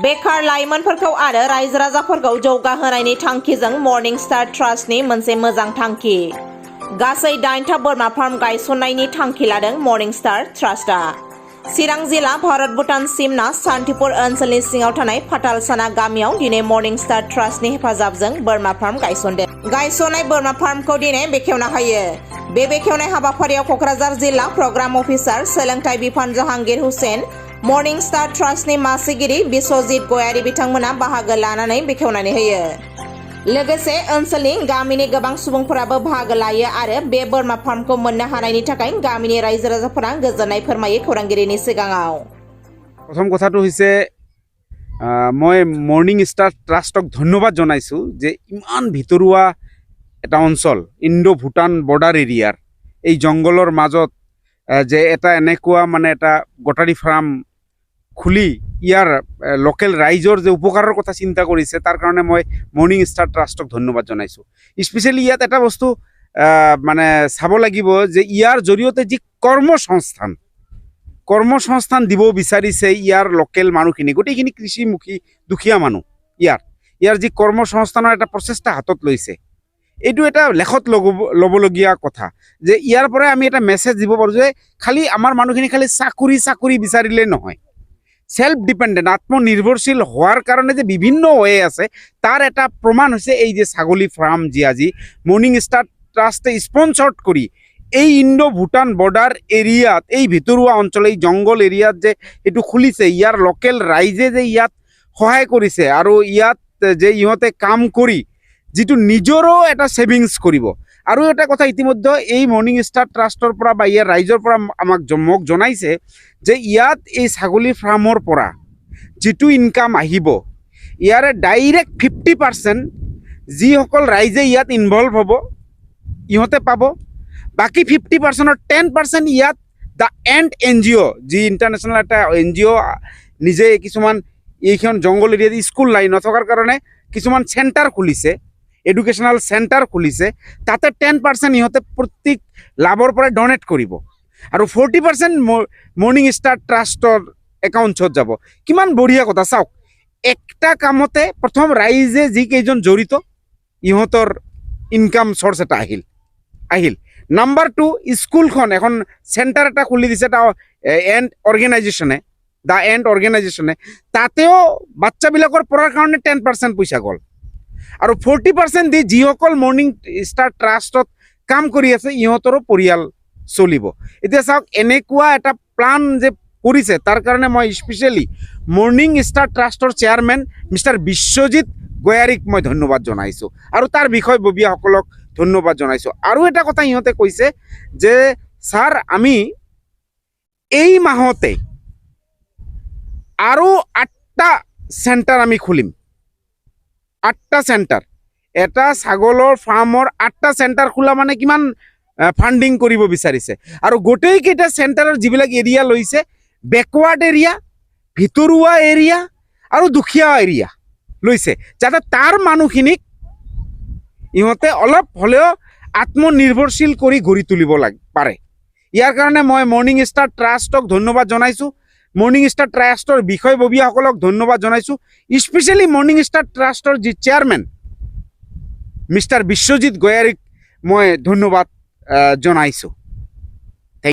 बेकार लाइमोनफोरखौ आरो रायजो राजाफोरखौ जौगाहोनायनि थांखिजों मर्निं स्टार ट्रास्टनि मोनसे मोजां थांखि गासै 8टा बोरमा फार्म गायसननायनि थांखि लादों मर्निं स्टार ट्रास्टआ चिरां जिल्ला भारत भुटान सिमना सान्तिपुर ओनसोलनि सिङाव थानाय फातालसाना गामियाव दिनै मर्निं स्टार ट्रास्टनि हेफाजाबजों बोरमा फार्म गायसनदों गायसननाय बोरमा फार्मखौ दिनै बेखेवना होयो बे बेखेवनाय हाबाफारियाव क'क्राझार जिल्ला प्रग्राम अफिसार सोलोंथाइ बिफान जहांगीर हुसेन मर्निं स्टार ट्रास्टनि मासिगिरि बिश्वजित गयारी बिथांमोना बाहागो लानानै बेखेवनानै होयो लोगोसे ओनसोलनि गामिनि गोबां सुबुंफोराबो बाहागो लायो आरो बे बोरमा फार्मखौ मोननो हानायनि थाखाय गामिनि रायजो राजाफोरा गोजोननाय फोरमायो खौरांगिरिनि सिगाङाव प्रथम কথাটো হৈছে মই মৰ্নিং ষ্টাৰ ট্ৰাষ্টক ধন্যবাদ জনাইছোঁ যে ইমান ভিতৰুৱা এটা অঞ্চল ইণ্ডো ভুটান বৰ্ডাৰ এৰিয়াৰ এই জংগলৰ মাজত যে এটা এনেকুৱা মানে এটা গটাৰী ফাৰ্ম খুলি ইয়াৰ লোকেল ৰাইজৰ যে উপকাৰৰ কথা চিন্তা কৰিছে তাৰ কাৰণে মই মৰ্নিং ষ্টাৰ ট্ৰাষ্টক ধন্যবাদ জনাইছোঁ স্পেচিয়েলি ইয়াত এটা বস্তু মানে চাব লাগিব যে ইয়াৰ জৰিয়তে যি কৰ্মসংস্থান দিব বিচাৰিছে ইয়াৰ লোকেল মানুহখিনি গোটেইখিনি কৃষিমুখী দুখীয়া মানুহ ইয়াৰ যি কৰ্মসংস্থানৰ এটা প্ৰচেষ্টা হাতত লৈছে এইটো এটা লেখত ল'বলগীয়া কথা যে ইয়াৰ পৰা আমি এটা মেছেজ দিব পাৰোঁ যে খালি আমাৰ মানুহখিনি খালি চাকৰি বিচাৰিলে নহয় সেলফ ডিপেন্ডেন্ট আত্মনিৰ্ভৰশীল হোৱাৰ কাৰণে যে বিভিন্ন ৱে আছে তাৰ এটা প্ৰমাণ হৈছে এই যে ছাগলী ফাৰ্ম যি আজি মৰ্নিং ষ্টাৰ ট্ৰাষ্টে স্পন্সৰ্ড কৰি এই ইণ্ডো ভুটান বৰ্ডাৰ এৰিয়াত এই ভিতৰুৱা অঞ্চল এই জংগল এৰিয়াত যে এইটো খুলিছে ইয়াৰ লোকেল ৰাইজে যে ইয়াত সহায় কৰিছে আৰু ইয়াত যে ইহঁতে কাম কৰি যিটো নিজৰো এটা সেভিংস কৰিব আৰু এটা কথা ইতিমধ্যে এই মৰ্নিং ষ্টাৰ ট্ৰাষ্টৰ পৰা বা ইয়াৰ ৰাইজৰ পৰা মোক জনাইছে যে ইয়াত এই ছাগলী ফাৰ্মৰ পৰা যিটো ইনকাম আহিব ইয়াৰে ডাইৰেক্ট 50% যিসকল ৰাইজে ইয়াত ইনভলভ হ'ব ইহঁতে পাব বাকি 50%ৰ 10% ইয়াত দ্য এণ্ড NGO যি ইণ্টাৰনেশ্যনেল এটা NGO নিজে কিছুমান এইখন জংগল এৰিয়াত স্কুল নাই নথকাৰ কাৰণে কিছুমান চেণ্টাৰ খুলিছে এডুকেশ্যনাল চেণ্টাৰ খুলিছে তাতে 10% ইহঁতে প্ৰত্যেক লাভৰ পৰা ডনেট কৰিব আৰু 40% মৰ্নিং ষ্টাৰ ট্ৰাষ্টৰ একাউণ্টছত যাব কিমান বঢ়িয়া কথা চাওক একটা কামতে প্ৰথম ৰাইজে যিকেইজন জড়িত ইহঁতৰ ইনকাম চ'ৰ্চ এটা আহিল নাম্বাৰ 2 স্কুলখন এখন চেণ্টাৰ এটা খুলি দিছে এটা এণ্ড অৰ্গেনাইজেশ্যনে দ্য এণ্ড অৰ্গেনাইজেশ্যনে তাতেও বাচ্চাবিলাকৰ পঢ়াৰ কাৰণে 10% পইচা গ'ল আৰু 40% দি যিসকল মৰ্নিং ষ্টাৰ ট্ৰাষ্টত কাম কৰি আছে ইহঁতৰো পৰিয়াল চলিব এতিয়া চাওক এনেকুৱা এটা প্লান যে কৰিছে তাৰ কাৰণে মই স্পেচিয়েলি মৰ্নিং ষ্টাৰ ট্ৰাষ্টৰ চেয়াৰমেন মিষ্টাৰ বিশ্বজিত গয়াৰীক মই ধন্যবাদ জনাইছোঁ আৰু তাৰ বিষয়ববীয়াসকলক ধন্যবাদ জনাইছোঁ আৰু এটা কথা ইহঁতে কৈছে যে ছাৰ আমি এই মাহতে আৰু 8টা চেণ্টাৰ আমি খুলিম 8টা চেণ্টাৰ এটা ছাগলৰ ফাৰ্মৰ 8টা চেণ্টাৰ খোলা মানে কিমান ফাণ্ডিং কৰিব বিচাৰিছে আৰু গোটেইকেইটা চেণ্টাৰৰ যিবিলাক এৰিয়া লৈছে বেকৱাৰ্ড এৰিয়া ভিতৰুৱা এৰিয়া আৰু দুখীয়া এৰিয়া লৈছে যাতে তাৰ মানুহখিনিক ইহঁতে অলপ হ'লেও আত্মনিৰ্ভৰশীল কৰি গঢ়ি তুলিব পাৰে ইয়াৰ কাৰণে মই মৰ্নিং ষ্টাৰ ট্ৰাষ্টক ধন্যবাদ জনাইছোঁ মৰ্নিং ষ্টাৰ ট্ৰাষ্টৰ বিষয়ববীয়াসকলক ধন্যবাদ জনাইছোঁ স্পেচিয়েলি মৰ্নিং ষ্টাৰ ট্ৰাষ্টৰ যি চেয়াৰমেন মিষ্টাৰ বিশ্বজিত গয়াৰীক মই ধন্যবাদ জনাইছোঁ